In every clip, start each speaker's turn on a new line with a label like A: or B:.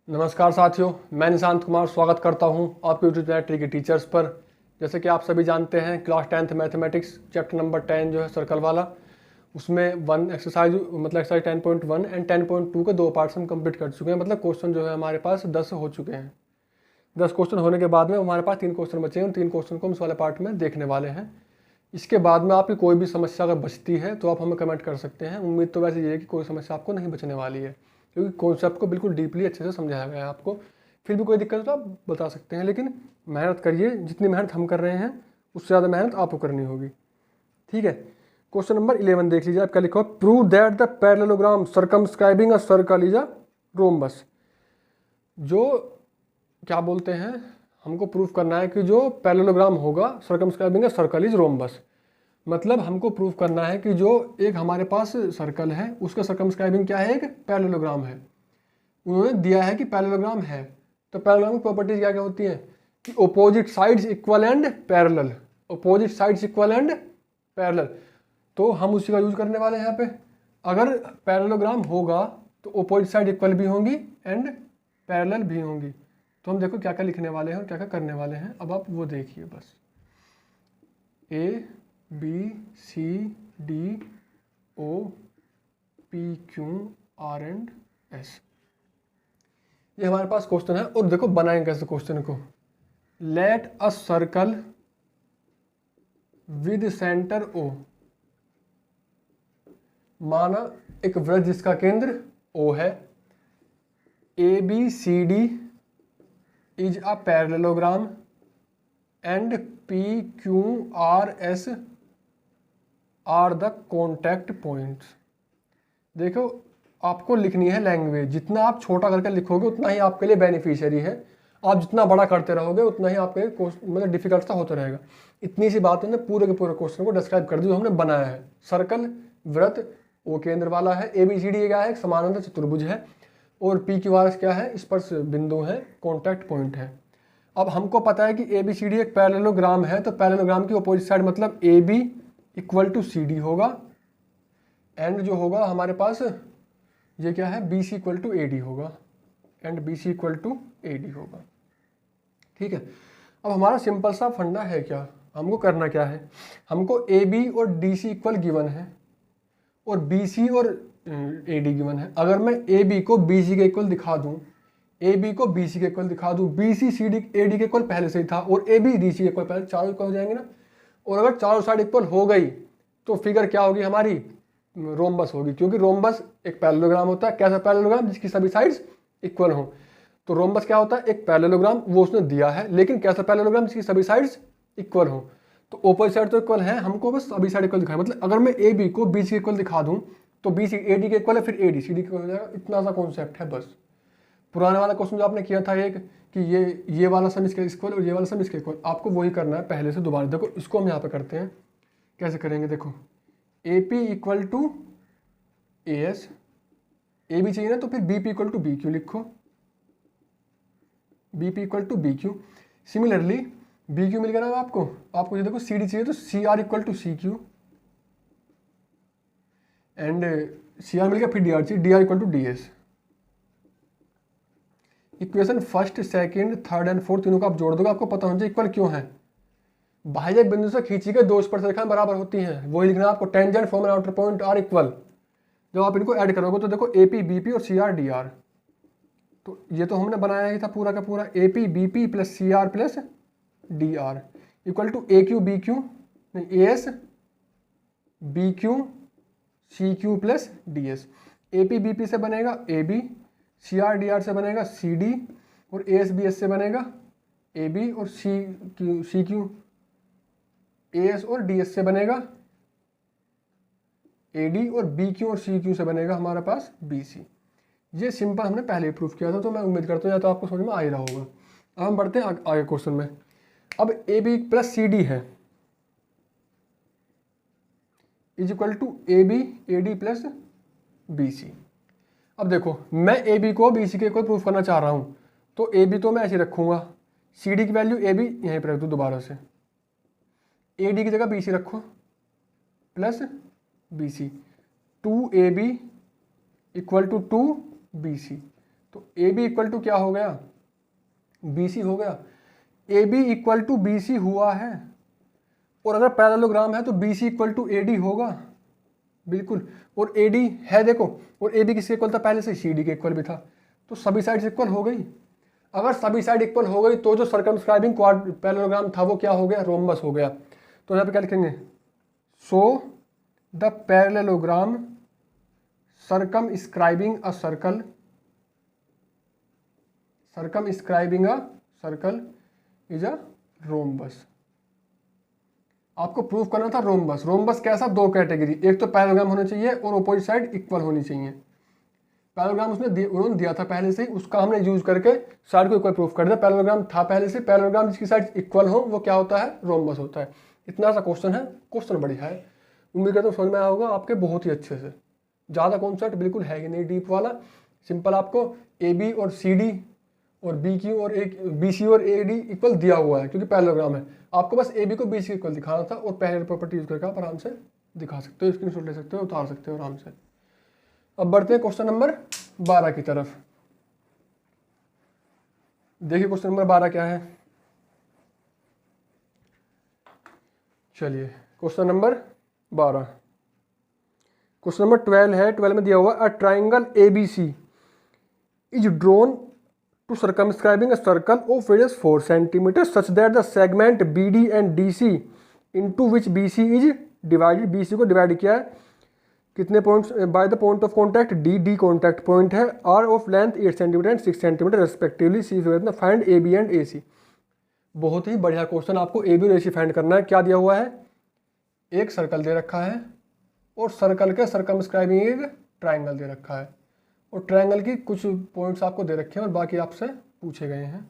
A: नमस्कार साथियों, मैं निशांत कुमार स्वागत करता हूं आपके यूट्यूब चैनल ट्रिकी टीचर्स पर। जैसे कि आप सभी जानते हैं, class 10th mathematics chapter number 10 जो है सर्कल वाला, उसमें वन एक्सरसाइज मतलब एक्सरसाइज 10.1 एंड 10.2 के 2 पार्ट्स हम कंप्लीट कर चुके हैं। मतलब क्वेश्चन जो है हमारे पास 10 हो चुके हैं। 10 क्वेश्चन होने के बाद में हमारे पास 3 क्वेश्चन बचे हैं। उन 3 क्वेश्चन को हम इस वाले पार्ट में देखने वाले हैं। इसके बाद में आपकी कोई भी समस्या अगर बचती है तो आप हमें कमेंट कर सकते हैं। उम्मीद तो वैसे ये है कि कोई समस्या आपको नहीं बचने वाली है, क्योंकि कॉन्सेप्ट को बिल्कुल डीपली अच्छे से समझाया गया है आपको। फिर भी कोई दिक्कत हो तो आप बता सकते हैं, लेकिन मेहनत करिए। जितनी मेहनत हम कर रहे हैं उससे ज़्यादा मेहनत आपको करनी होगी, ठीक है। क्वेश्चन नंबर 11 देख लीजिए। आपका लिखो, prove that the parallelogram circumscribing a circle is a rhombus. जो क्या बोलते हैं, हमको प्रूफ करना है कि जो पैरेललोग्राम होगा circumscribing a circle is rhombus. मतलब हमको प्रूफ करना है कि जो एक हमारे पास सर्कल है उसका सर्कमस्क्राइबिंग क्या है, एक पैरेललोग्राम है। उन्होंने दिया है कि पैरेललोग्राम है, तो पैरेललोग्राम की प्रॉपर्टीज क्या क्या होती हैं कि opposite sides equal and parallel. Opposite sides equal and parallel, तो हम उसी का यूज करने वाले हैं यहाँ पे। अगर पैरेललोग्राम होगा तो ऑपोजिट साइड इक्वल भी होंगी एंड पैरेलल भी होंगी। तो हम देखो क्या क्या लिखने वाले हैं और क्या क्या करने वाले हैं। अब आप वो देखिए बस। A B C D O P Q R and S, ये हमारे पास क्वेश्चन है। और देखो बनाएंगे कैसे क्वेश्चन को। Let a circle with centre O, माना एक वृत्त जिसका केंद्र ओ है। A B C D is a parallelogram and P Q R S are the contact points. देखो आपको लिखनी है लैंग्वेज, जितना आप छोटा करके लिखोगे उतना ही आपके लिए बेनिफिशियरी है। आप जितना बड़ा करते रहोगे उतना ही आपके मतलब डिफिकल्ट सा होता रहेगा। इतनी सी बात हमने पूरे के पूरे क्वेश्चन को डिस्क्राइब कर दी जो हमने बनाया है। सर्कल वृत्त वो केंद्र वाला है। ए बी सी डी क्या है, एक समानांतर चतुर्भुज है। और पी क्यू आर एस क्या है, स्पर्श बिंदु है, कॉन्टैक्ट पॉइंट है। अब हमको पता है कि ए बी सी डी एक पैरेललोग्राम है, तो पैरेललोग्राम की अपोजिट साइड मतलब A B equal to C D होगा। एंड जो होगा हमारे पास ये क्या है, B C equal to A D होगा। And B C equal to A D होगा, ठीक है। अब हमारा सिंपल सा फंडा है क्या, हमको करना क्या है। हमको ए बी और डी सी इक्वल गिवन है और बी सी और ए डी गिवन है। अगर मैं ए बी को बी सी के इक्वल दिखा दूं, ए बी को बी सी के इक्वल दिखा दूं, B C C D A D के इक्वल पहले से ही था और ए बी डी सी के इक्वल, पहले चारों इक्वल हो जाएंगे ना। और अगर चारों साइड इक्वल हो गई तो फिगर क्या होगी हमारी, रोम्बस होगी। क्योंकि रोम्बस एक पैरेललोग्राम होता है। कैसा पैरेललोग्राम, जिसकी सभी साइड्स इक्वल हो। तो रोम्बस क्या होता है, एक पैरेललोग्राम, वो उसने दिया है। लेकिन कैसा पैरेललोग्राम, जिसकी सभी साइड्स इक्वल हो। तो ऑपोजिट साइड तो इक्वल है, हमको बस सभी साइड इक्वल दिखाए। मतलब अगर मैं ए बी को बी सी इक्वल दिखा दूं तो बी सी ए डी के इक्वल है, फिर ए डी सी डी के इक्वल हो जाएगा। इतना सा कॉन्सेप्ट है बस। पुराने वाला क्वेश्चन जो आपने किया था एक कि ये वाला सम इसके इक्वल और ये वाला सम इसके इक्वल, आपको वही करना है पहले से दोबारा। देखो इसको हम यहाँ पे करते हैं। कैसे करेंगे, देखो A P equal to A S, A B चाहिए ना, तो फिर B P equal to B Q लिखो। B P equal to B Q. Similarly B Q मिल गया ना आपको ये देखो सी डी चाहिए तो C R equal to C Q. And C R मिल गया, फिर डी आर चाहिए, D R equal to D S. Equation first second third and fourth तीनों को आप जोड़ दोगे, आपको पता होना चाहिए इक्वल क्यों है। बाह्य बिंदु से खींची गई दो स्पर्श रेखाएं बराबर होती हैं, वही लिखना है आपको। Tangent from an outer point are equal. जब आप इनको ऐड करोगे तो देखो ए पी बी पी और सी आर डी आर, तो ये तो हमने बनाया ही था पूरा का पूरा। A P B P plus C R plus D R equal to A Q B Q, नहीं A S B Q C Q plus D S. A P B P से बनेगा A B, C R D R से बनेगा C D, और ए S B S से बनेगा A B, और C Q A S और डी एस से बनेगा ए डी, और बी क्यू और सी क्यू से बनेगा हमारे पास बी सी। ये सिंपल हमने पहले ही प्रूफ किया था, तो मैं उम्मीद करता हूँ या तो आपको समझ में आ ही रहा होगा। अब हम बढ़ते हैं आगे क्वेश्चन में। अब A B plus C D है is equal to A B A D plus B C. अब देखो मैं ए बी को बी सी के इक्वल प्रूफ करना चाह रहा हूँ, तो ए बी तो मैं ऐसे रखूँगा, सी डी की वैल्यू ए बी यहीं पर रख दूँ दोबारा से, ए डी की जगह बी सी रखो plus B C. Two A B equal to two B C. तो ए बी इक्वल टू क्या हो गया, बी सी हो गया। A B equal to B C हुआ है, और अगर पैरेललोग्राम है तो B C equal to A D होगा, बिल्कुल। और ए डी है देखो, और ए बी किसके इक्वल था पहले से, सी डी के इक्वल भी था, तो सभी साइड्स इक्वल हो गई। अगर सभी साइड इक्वल हो गई तो जो सर्कमस्क्राइबिंग पैरेललोग्राम था वो क्या हो गया, रोम्बस हो गया। तो यहाँ पे क्या लिखेंगे, so the parallelogram circumscribing a circle is a rhombus। आपको प्रूव करना था रोम्बस। रोम्बस कैसा, दो कैटेगरी, एक तो पैरेललोग्राम होना चाहिए और अपोजिट साइड इक्वल होनी चाहिए। पैरेललोग्राम उन्होंने दिया था पहले से ही, उसका हमने यूज करके साइड को इक्वल प्रूफ कर दिया। पैरेललोग्राम था पहले से, पैरेललोग्राम जिसकी साइड इक्वल हो वो क्या होता है, रोम्बस होता है। इतना सा क्वेश्चन है, क्वेश्चन बढ़िया है, उम्मीद करता हूँ समझ में आया होगा आपके बहुत ही अच्छे से। ज़्यादा कॉन्सेप्ट बिल्कुल है ही नहीं डीप वाला, सिंपल आपको ए बी और सी डी और बी क्यू और बी सी और ए डी इक्वल दिया हुआ है क्योंकि पैरेललोग्राम है। आपको बस ए बी को बी सी इक्वल दिखाना था और पहले प्रॉपर्टी यूज करके आप आराम से दिखा सकते हो, स्क्रीनशॉट ले सकते हो, उतार सकते हो आराम से। अब बढ़ते हैं क्वेश्चन नंबर 12 की तरफ। देखिए क्वेश्चन नंबर 12 क्या है, चलिए क्वेश्चन नंबर 12, क्वेश्चन नंबर 12 है। 12 में दिया हुआ a triangle A B C is drawn to circumscribing a circle of radius 4 centimetre such that the segment B D and D C into which B C is divided, B C को डिवाइड किया है कितने points by the point of contact D, D contact point है, are of length 8 centimetre and 6 centimetre respectively, see figure find A B and A C. बहुत ही बढ़िया question, आपको A B और ए सी फाइंड करना है। क्या दिया हुआ है, एक सर्कल दे रखा है और सर्कल के सर्कमस्क्राइबिंग एक ट्राइंगल दे रखा है, और ट्राइंगल की कुछ पॉइंट्स आपको दे रखे हैं और बाकी आपसे पूछे गए हैं।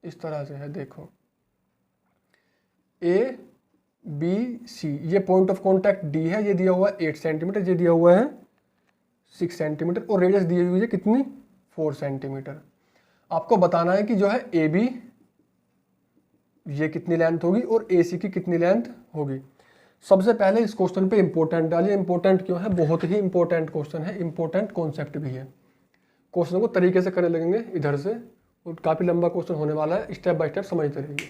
A: इस तरह से है, देखो ए बी सी, ये पॉइंट ऑफ कॉन्टैक्ट डी है, ये दिया हुआ है 8 सेंटीमीटर, ये दिया हुआ है 6 सेंटीमीटर, और रेडियस दी हुई है कितनी, 4 सेंटीमीटर। आपको बताना है कि जो है ए बी ये कितनी लेंथ होगी और ए सी की कितनी लेंथ होगी। सबसे पहले इस क्वेश्चन पे इंपॉर्टेंट डालिए। इंपॉर्टेंट क्यों है, बहुत ही इंपॉर्टेंट क्वेश्चन है, इंपॉर्टेंट कॉन्सेप्ट भी है। क्वेश्चन को तरीके से करने लगेंगे इधर से, और काफ़ी लंबा क्वेश्चन होने वाला है, स्टेप बाय स्टेप समझते रहिए।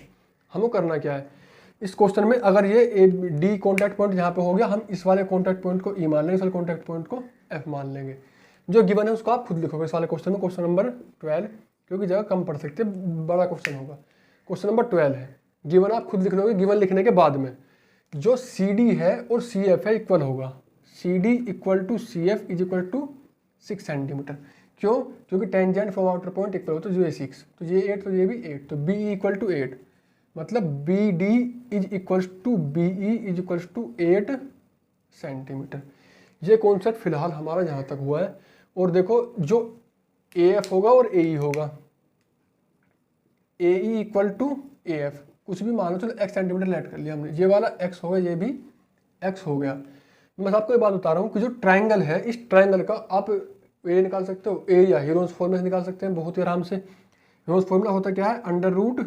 A: हमको करना क्या है इस क्वेश्चन में, अगर ये ए डी कॉन्टैक्ट पॉइंट यहाँ पे हो गया, हम इस वाले कॉन्टैक्ट पॉइंट को ई मान लेंगे, इस वाले कॉन्टैक्ट पॉइंट को एफ मान लेंगे। जो गिवन है उसको आप खुद लिखोगे इस वाले क्वेश्चन में, क्वेश्चन नंबर 12, क्योंकि जगह कम पढ़ सकते हैं, बड़ा क्वेश्चन होगा। क्वेश्चन नंबर 12 है, गिवन आप खुद लिख लोगे। गिवन लिखने के बाद में जो सी डी है और सी एफ है इक्वल होगा, C D equal to C F is equal to 6 centimetre. क्यों, क्योंकि tangent from outer point equal होता है, जो ये 6, तो ये 8 तो ये भी 8, तो बी इक्वल टू 8, मतलब B D is equals to B E is equals to 8 centimetre. ये कॉन्सेप्ट फिलहाल हमारा यहाँ तक हुआ है। और देखो जो ए एफ होगा और ए ई होगा, A E equal to A F, कुछ भी मान लो, चलो x सेंटीमीटर लेट कर लिया हमने, ये वाला x होगा, ये भी x हो गया। मैं आपको ये बात बता रहा हूँ कि जो ट्राइंगल है, इस ट्राइंगल का आप एरिया निकाल सकते हो, एरिया हीरोन्स फॉर्मूला से निकाल सकते हैं बहुत ही आराम से। हीरोन्स फॉर्मूला होता क्या है, under root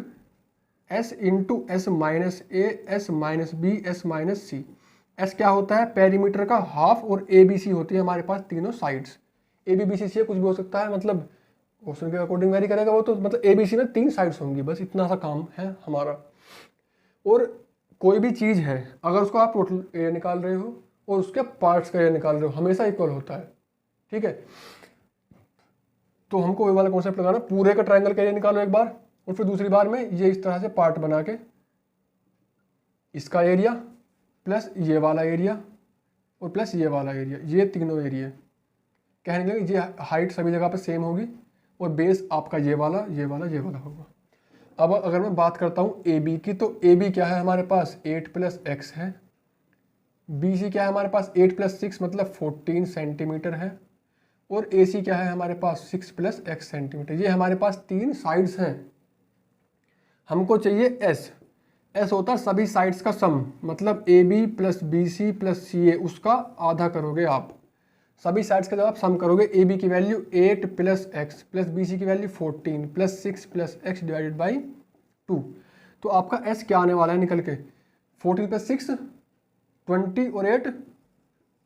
A: s into S minus A S minus B S minus C. S क्या होता है, पेरीमीटर का हाफ, और ए बी सी होती है हमारे पास तीनों sides. A B B C C कुछ भी हो सकता है, मतलब क्वेश्चन के अकॉर्डिंग वेरी करेगा वो, तो मतलब ए बी सी में 3 साइड्स होंगी, बस इतना सा काम है हमारा। और कोई भी चीज़ है अगर उसको आप टोटल एरिया निकाल रहे हो और उसके पार्ट्स का एरिया निकाल रहे हो, हमेशा इक्वल होता है, ठीक है। तो हमको वही वाला कॉन्सेप्ट लगाना, पूरे का ट्रायंगल का एरिया निकालो एक बार, और फिर दूसरी बार में ये इस तरह से पार्ट बना के इसका एरिया प्लस ये वाला एरिया और प्लस ये वाला एरिया, ये तीनों एरिया कहने लगे। ये हाइट सभी जगह पे सेम होगी और बेस आपका ये वाला ये वाला ये वाला होगा। अब अगर मैं बात करता हूँ ए बी की, तो ए बी क्या है हमारे पास 8 + x है, बी सी क्या है हमारे पास 8 + 6 मतलब 14 सेंटीमीटर है, और ए सी क्या है हमारे पास 6 + x सेंटीमीटर। ये हमारे पास 3 साइड्स हैं। हमको चाहिए एस, एस होता है सभी साइड्स का सम, मतलब A B plus B C plus C A, उसका आधा करोगे आप। सभी साइड्स का जब आप सम करोगे, ए बी की value 8 + x plus B C की वैल्यू 14 + 6 + x डिवाइडेड बाई 2, तो आपका s क्या आने वाला है निकल के, 14 + 6 20 और 8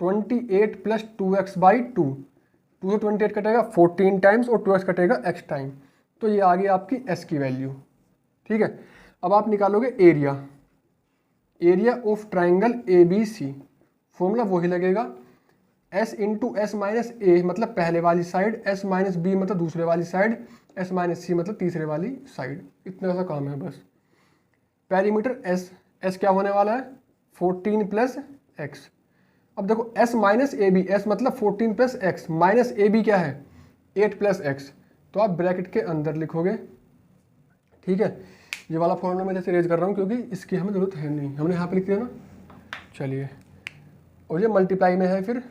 A: 28 + 2x/2, 2 से 28 कटेगा 14 टाइम्स और 2x कटेगा x टाइम, तो ये आ गई आपकी s की वैल्यू। ठीक है, अब आप निकालोगे area of triangle ABC, formula वही लगेगा s इंटू एस माइनस ए मतलब पहले वाली साइड, s माइनस बी मतलब दूसरे वाली साइड, s माइनस सी मतलब तीसरे वाली साइड। इतना सा काम है बस। पेरीमीटर s क्या होने वाला है 14 प्लस एक्स। अब देखो s minus A B, S मतलब 14 plus x, minus A B क्या है 8 प्लस एक्स, तो आप ब्रैकेट के अंदर लिखोगे। ठीक है, ये वाला फॉर्मूला मैं जैसे रेज कर रहा हूँ क्योंकि इसकी हमें जरूरत है नहीं, हमने यहाँ पे लिख दिया ना। चलिए, और ये मल्टीप्लाई में है, फिर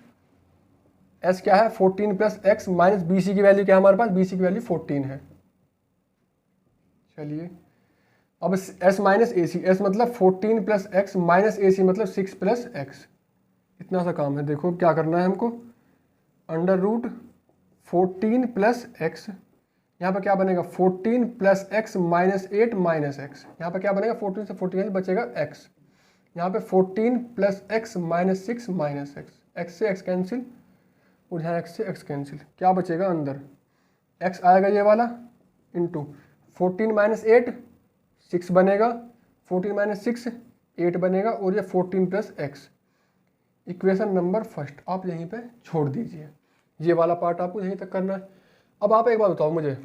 A: s क्या है 14 plus x minus B C की वैल्यू क्या है हमारे पास, बी सी की वैल्यू 14 है। चलिए, अब s माइनस ए सी, एस मतलब 14 प्लस एक्स माइनस ए सी मतलब 6 प्लस एक्स। इतना सा काम है। देखो क्या करना है हमको, अंडर रूट 14 प्लस एक्स, यहाँ पर क्या बनेगा 14 plus x minus 8 minus x, यहाँ पर क्या बनेगा 14 से 14 बचेगा एक्स, यहाँ पे 14 plus x minus 6 minus x, x से एक्स कैंसिल और यहाँ एक्स से एक्स कैंसिल, क्या बचेगा अंदर एक्स आएगा ये वाला, इंटू 14 माइनस 8 6 बनेगा, 14 माइनस 6 8 बनेगा, और ये 14 plus x. Equation number first आप यहीं पे छोड़ दीजिए, ये वाला पार्ट आपको यहीं तक करना है। अब आप एक बात बताओ मुझे,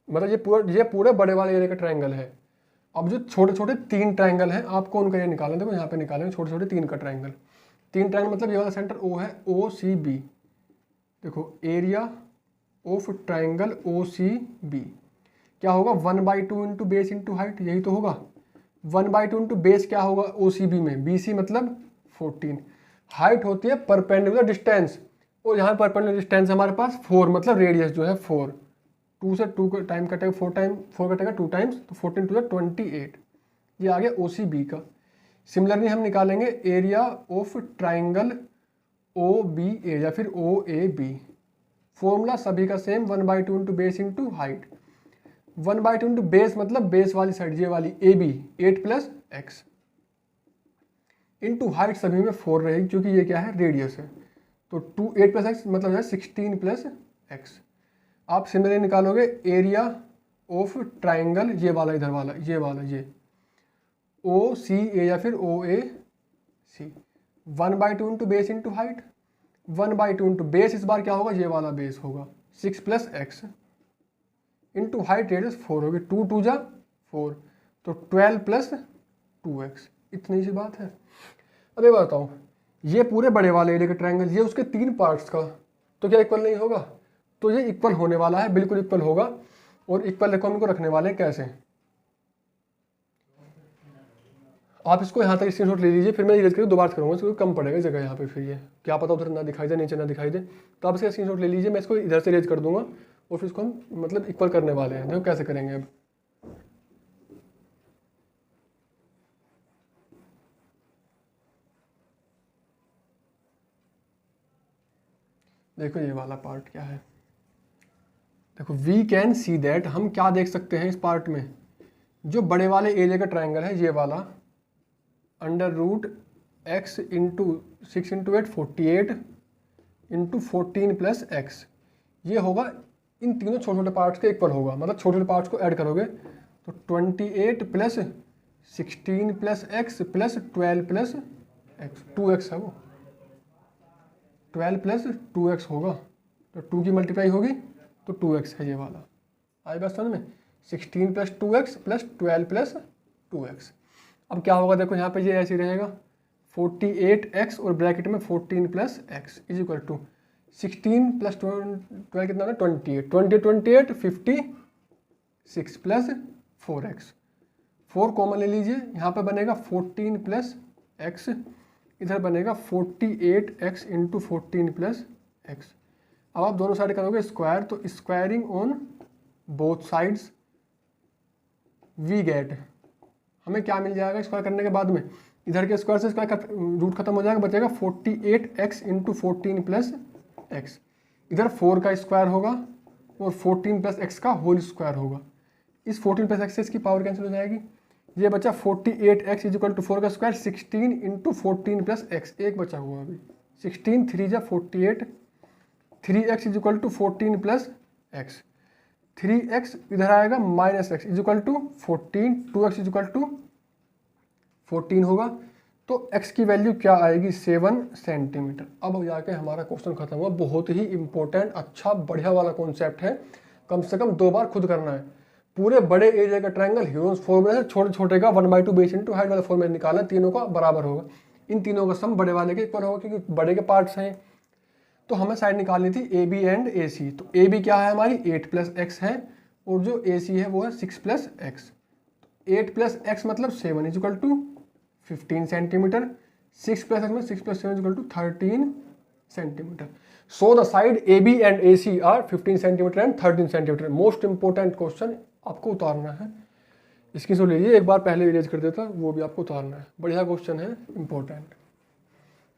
A: मतलब ये पूरे बड़े वाले एरिया का ट्रायंगल है। अब जो छोटे छोटे 3 ट्रायंगल हैं आपको उनका ये निकालना है। देखो यहाँ पे निकालेंगे छोटे छोटे 3 का ट्रायंगल, 3 ट्रायंगल मतलब ये वाला सेंटर O है, OCB। देखो एरिया ऑफ ट्रायंगल OCB क्या होगा 1/2 इंटू बेस इंटू हाइट, यही तो होगा। 1/2 इंटू बेस क्या होगा OCB में, BC मतलब 14, हाइट होती है परपेंडिकुलर डिस्टेंस, और यहाँ परपेंडिकुलर डिस्टेंस हमारे पास 4 मतलब रेडियस जो है 4, 2 से 2 का टाइम कटेगा 4 कटेगा 2 टाइम्स, तो 14 टू 28, ये आ गया OCB का। सिमिलरली हम निकालेंगे एरिया ऑफ ट्राइंगल OBA या फिर OAB, फॉर्मूला सभी का same 1/2 into base into height. 1/2 into base मतलब बेस वाली साइड ये वाली AB 8 plus x, into height सभी में 4 रहेगी क्योंकि ये क्या है रेडियस है, तो 8 प्लस एक्स मतलब है 16 प्लस एक्स। आप सिमिलरली निकालोगे एरिया ऑफ ट्राइंगल ये वाला इधर वाला ये OCA या फिर OAC, 1/2 into base into height, 1/2 into base इस बार क्या होगा ये वाला बेस होगा 6 plus x, into height radius 4 होगी, 2 2 जा 4, तो 12 प्लस 2x। इतनी सी बात है। अब ये बताओ, ये पूरे बड़े वाले एरिया का ट्रायंगल, ये उसके 3 पार्ट्स का, तो क्या इक्वल नहीं होगा, तो ये इक्वल होने वाला है, बिल्कुल इक्वल होगा। और इक्वल देखो हम इनको रखने वाले हैं कैसे, आप इसको यहाँ तक स्क्रीनशॉट ले लीजिए, फिर मैं इरेज करके दोबारा करूँगा, इसको कम पड़ेगा जगह यहाँ पे, फिर ये क्या पता उधर ना दिखाई दे नीचे ना दिखाई दे, तो आप इसका स्क्रीनशॉट ले लीजिए, मैं इसको इधर से इरेज कर दूंगा और फिर इसको हम मतलब इक्वल करने वाले हैं। देखो कैसे करेंगे। अब देखो ये वाला पार्ट क्या है, देखो वी कैन सी दैट, हम क्या देख सकते हैं इस पार्ट में, जो बड़े वाले एरिया का ट्रायंगल है ये वाला, under root x into 6 into 8 48 into 14 plus x, ये होगा इन तीनों छोटे छोटे पार्ट्स के इक्वल होगा, मतलब छोटे छोटे पार्ट्स को ऐड करोगे तो 28 plus 16 plus x plus 12 plus x, 2x है वो, 12 प्लस 2x होगा, तो 2 की मल्टीप्लाई होगी तो 2x है ये वाला। आई बात समझ में, 16 plus 2x plus 12 plus 2x। अब क्या होगा देखो यहाँ पे ये ऐसे ही रहेगा 48x और ब्रैकेट में 14 plus x is equal to 16 plus 12 कितना होगा 28 56 प्लस 4x, 4 कॉमन ले लीजिए, यहाँ पे बनेगा 14 प्लस एक्स, इधर बनेगा 48x इंटू 14 प्लस एक्स। अब आप दोनों साइड करोगे स्क्वायर, तो squaring on both sides we get, हमें क्या मिल जाएगा स्क्वायर करने के बाद में, इधर के स्क्वायर से स्क्वायर रूट खत्म हो जाएगा, बचेगा 48x इंटू 14 प्लस एक्स, इधर 4 का स्क्वायर होगा और 14 प्लस एक्स का होल स्क्वायर होगा, इस 14 प्लस एक्स से इसकी पावर कैंसिल हो जाएगी, ये बचा 48x इज इक्वल टू 4 का स्क्वायर 16 इंटू 14 प्लस एक्स, एक बचा हुआ अभी 16 3 जा 48 3x is equal to 14 plus x, 3x इधर आएगा minus x is equal to 14, 2x is equal to 14 होगा। तो x की वैल्यू क्या आएगी 7 सेंटीमीटर। अब जाके हमारा क्वेश्चन खत्म हुआ। बहुत ही इंपॉर्टेंट अच्छा बढ़िया वाला कॉन्सेप्ट है, कम से कम 2 बार खुद करना है। पूरे बड़े एरिया का ट्रायंगल ह्यूमन्स फॉर्मूला से छोटे छोटे का 1/2 बेस इंटू हाइट वाला फॉर्मूला निकालना, तीनों का बराबर होगा। इन तीनों का सम बड़े वाले के इक्वल होगा क्योंकि बड़े के पार्ट्स हैं। तो हमें साइड निकालनी थी ए बी एंड ए सी। तो ए बी क्या है हमारी 8 प्लस एक्स है और जो ए सी है वो है 6 प्लस एक्स। 8 प्लस एक्स मतलब 7 is equal to 15 centimetre, 6 plus x में 6 plus 7 is equal to 13 centimetre. So the side A B and A C are 15 centimetre and 13 centimetre. Most important question आपको उतारना है। इसकी सो लीजिए, एक बार पहले इरेज कर देता, वो भी आपको उतारना है। बढ़िया क्वेश्चन है, इंपॉर्टेंट।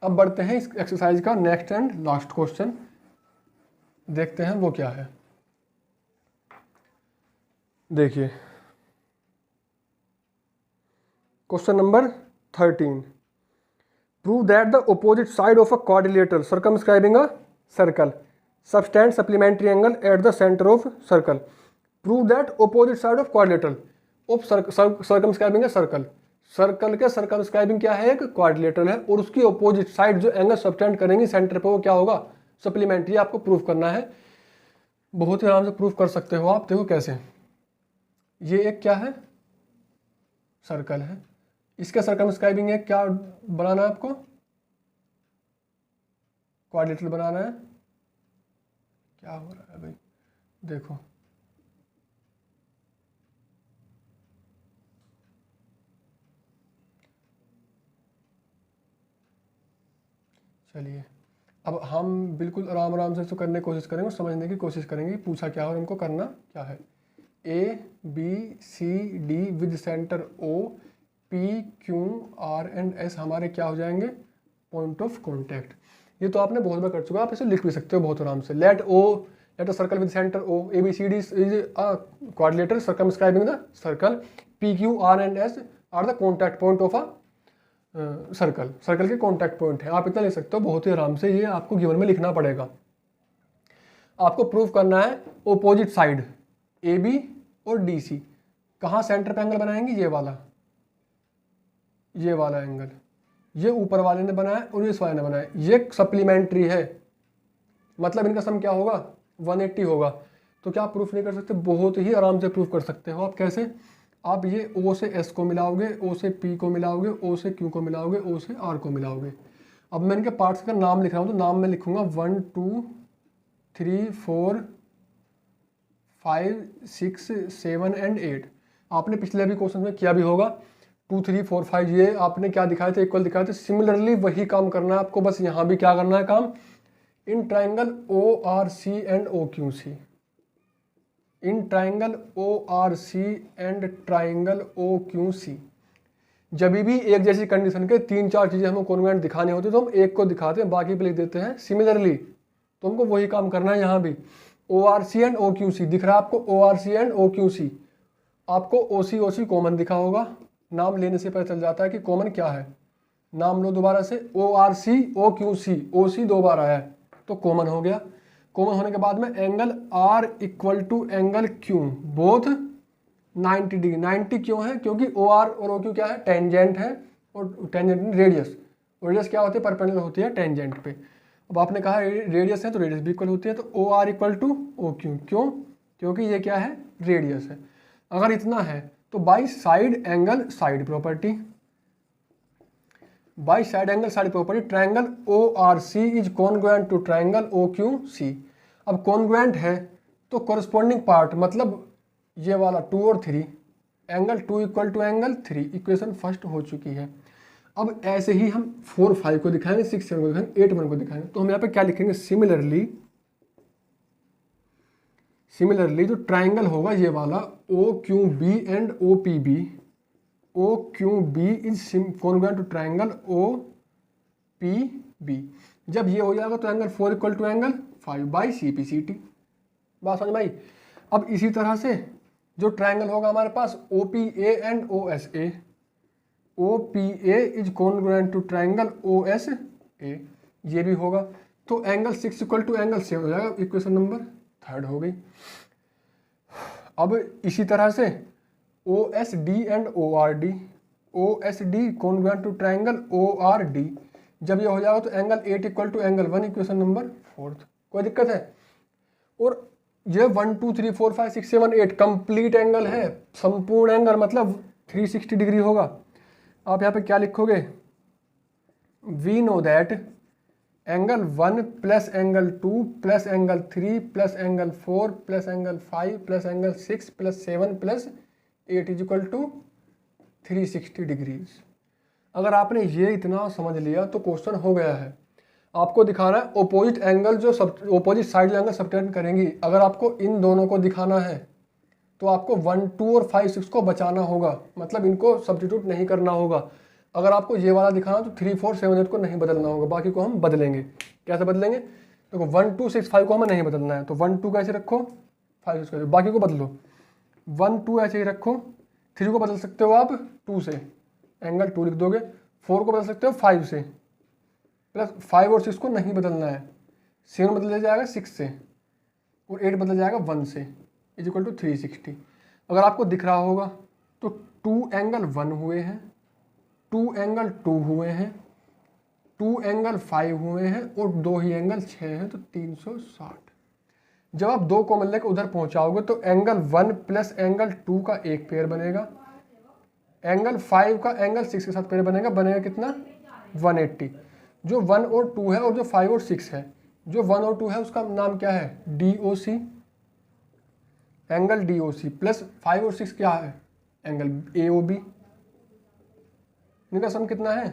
A: अब बढ़ते हैं इस एक्सरसाइज का नेक्स्ट एंड लास्ट क्वेश्चन, देखते हैं वो क्या है। देखिए question number 13, prove that the opposite side of a quadrilateral circumscribing a circle subtend supplementary angle eight the centre of circle. Prove that opposite side of quadrilateral of circumscribing a circle. Circle के circumscribing क्या है, एक quadrilateral है और उसकी opposite side जो angle subtend करेंगी centre पे वो क्या होगा, सप्लीमेंट्री। आपको प्रूफ करना है, बहुत ही आराम से प्रूफ कर सकते हो आप। देखो कैसे, ये एक क्या है सर्कल है, इसका सर्कमस्क्राइबिंग है क्या बनाना है आपको, क्वाड्रिलेटरल बनाना है। क्या हो रहा है भाई, देखो चलिए अब हम बिल्कुल आराम आराम से इसको करने की कोशिश करेंगे, समझने की कोशिश करेंगे पूछा क्या है और हमको करना क्या है। A B C D with centre O, P Q R and S हमारे क्या हो जाएंगे, पॉइंट ऑफ कॉन्टैक्ट। ये तो आपने बहुत बार कर चुका, आप इसे लिख भी सकते हो बहुत आराम से। Let a circle with centre O, A B C D is a quadrilateral circumscribing the circle, P Q R and S are the contact point of a circle. Circle के कॉन्टैक्ट पॉइंट है, आप इतना लिख सकते हो बहुत ही आराम से। ये आपको गिवन में लिखना पड़ेगा। आपको प्रूफ करना है ओपोजिट साइड ए बी और डी सी कहाँ सेंटर पे एंगल बनाएंगे, ये वाला एंगल ये ऊपर वाले ने बनाया और इस वाले ने बनाया, ये सप्लीमेंट्री है, मतलब इनका सम क्या होगा 180 होगा। तो क्या आप प्रूफ नहीं कर सकते, बहुत ही आराम से प्रूफ कर सकते हो आप। कैसे, आप ये O से S को मिलाओगे, O से P को मिलाओगे, O से Q को मिलाओगे, O से R को मिलाओगे। अब मैं इनके पार्ट्स का नाम लिख रहा हूँ तो नाम मैं लिखूंगा 1 2 3 4 5 6 7 एंड 8। आपने पिछले भी क्वेश्चन में किया भी होगा 2 3 4 5, ये आपने क्या दिखाए थे, इक्वल दिखाए थे। सिमिलरली वही काम करना है आपको, बस यहाँ भी क्या करना है काम, in triangle ORC and OQC, in triangle ORC and triangle OQC। जब भी एक जैसी कंडीशन के 3-4 चीज़ें हमें कॉन्वेंट दिखानी होती है तो हम एक को दिखाते हैं, बाकी पे लिख देते हैं सिमिलरली। तो हमको वही काम करना है यहाँ भी। ORC एंड OQC दिख रहा है आपको, ORC एंड OQC। आपको OC कॉमन दिखा होगा, नाम लेने से पता चल जाता है कि कॉमन क्या है। नाम लो दोबारा से, ORC OQC, OC 2 बार आया है तो कॉमन हो गया। कॉमन होने के बाद में angle R equal to angle Q both 90 degree. 90 क्यों है, क्योंकि OR और OQ क्या है, टेंजेंट है, और टेंजेंट रेडियस, रेडियस क्या होती है, परपेंडिकुलर होती है टेंजेंट पे। अब आपने कहा रेडियस है तो रेडियस भी इक्वल होती है, तो OR इक्वल टू OQ, क्यों, क्योंकि ये क्या है, रेडियस है। अगर इतना है तो by side angle side property, by side angle side property triangle ORC is congruent to triangle OQC। अब कॉन्ग्रुएंट है तो कॉरस्पॉन्डिंग पार्ट, मतलब ये वाला 2 और 3, angle 2 equal to angle 3, equation first हो चुकी है। अब ऐसे ही हम 4 5 को दिखाएंगे, 6 7 को दिखाएंगे, 8 1 को दिखाएंगे। तो हम यहाँ पे क्या लिखेंगे, सिमिलरली जो ट्राइंगल होगा ये वाला OQB and OPB, OQB is congruent to triangle OPB। जब ये हो जाएगा तो angle 4 equal to angle 5 by CPCT। बात समझ में आई। अब इसी तरह से जो ट्राइंगल होगा हमारे पास OPA and OSA, OPA is congruent to triangle OSA, ये भी होगा। तो एंगल 6 इक्वल टू एंगल 7 हो जाएगा, इक्वेशन नंबर 3 हो गई। अब इसी तरह से OSD and ORD, OSD congruent to triangle ORD, जब ये हो जाएगा तो angle 8 equal to angle 1, equation number 4। कोई दिक्कत है? और ये 1 2 3 4 5 6 7 8 कंप्लीट एंगल है, संपूर्ण एंगल मतलब 360 डिग्री होगा। आप यहाँ पे क्या लिखोगे? We know that angle 1 plus angle 2 plus angle 3 plus angle 4 plus angle 5 plus angle 6 plus 7 plus 8 is equal to 360 degrees. अगर आपने ये इतना समझ लिया तो क्वेश्चन हो गया है। आपको दिखाना है ओपोजिट एंगल, जो ओपोजिट साइड एंगल सब्टेंड करेंगी। अगर आपको इन दोनों को दिखाना है तो आपको 1 2 और 5 6 को बचाना होगा, मतलब इनको सब्स्टिट्यूट नहीं करना होगा। अगर आपको ये वाला दिखाना तो 3 4 7 8 को नहीं बदलना होगा, बाकी को हम बदलेंगे। कैसे बदलेंगे? देखो 1 2 6 5 को हमें नहीं बदलना है, तो 1 2 कैसे रखो, 5 6 बाकी को बदलो। 1 2 ऐसे ही रखो, 3 को बदल सकते हो आप 2 से, एंगल 2 लिख दोगे। 4 को बदल सकते हो 5 से, प्लस 5 और 6 को नहीं बदलना है। 7 बदल जाएगा 6 से, और 8 बदल जाएगा 1 से, इज इक्वल टू 360। अगर आपको दिख रहा होगा तो 2 एंगल 1 हुए हैं, 2 एंगल 2 हुए हैं, 2 एंगल 5 हुए हैं, और 2 ही एंगल 6 हैं, तो 360। जब आप 2 कॉमन लेकर उधर पहुंचाओगे तो एंगल 1 प्लस एंगल 2 का एक पेयर बनेगा, एंगल 5 का एंगल 6 के साथ पेयर बनेगा कितना? 180। जो 1 और 2 है और जो 5 और 6 है, जो 1 और 2 है उसका नाम क्या है? DOC, एंगल DOC, प्लस 5 और 6 क्या है? Angle AOB। इनका सम कितना है?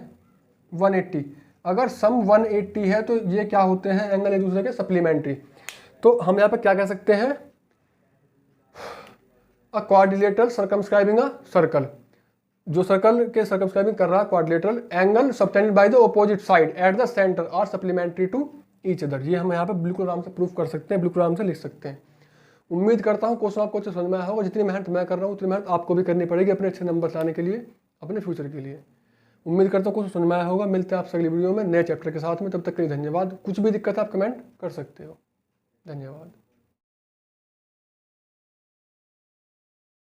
A: 180। अगर सम 180 है तो ये क्या होते हैं? एंगल एक दूसरे के सप्लीमेंट्री। तो हम यहाँ पे क्या कह सकते हैं? A quadrilateral circumscribing a circle, जो सर्कल के सर्कमस्क्राइबिंग कर रहा है quadrilateral, angle subtended by the opposite side at the centre are supplementary to each other. ये हम यहाँ पे बिल्कुल आराम से प्रूफ कर सकते हैं, बिल्कुल आराम से लिख सकते हैं। उम्मीद करता हूँ क्वेश्चन आपको अच्छे समझ में आया होगा। जितनी मेहनत मैं कर रहा हूँ उतनी मेहनत आपको भी करनी पड़ेगी अपने अच्छे नंबर लाने के लिए, अपने फ्यूचर के लिए। उम्मीद करता हूँ कुछ समझ में आया होगा। मिलते हैं आपसे अगली वीडियो में नए चैप्टर के साथ में, तब तक के लिए धन्यवाद। कुछ भी दिक्कत है आप कमेंट कर सकते हो। धन्यवाद।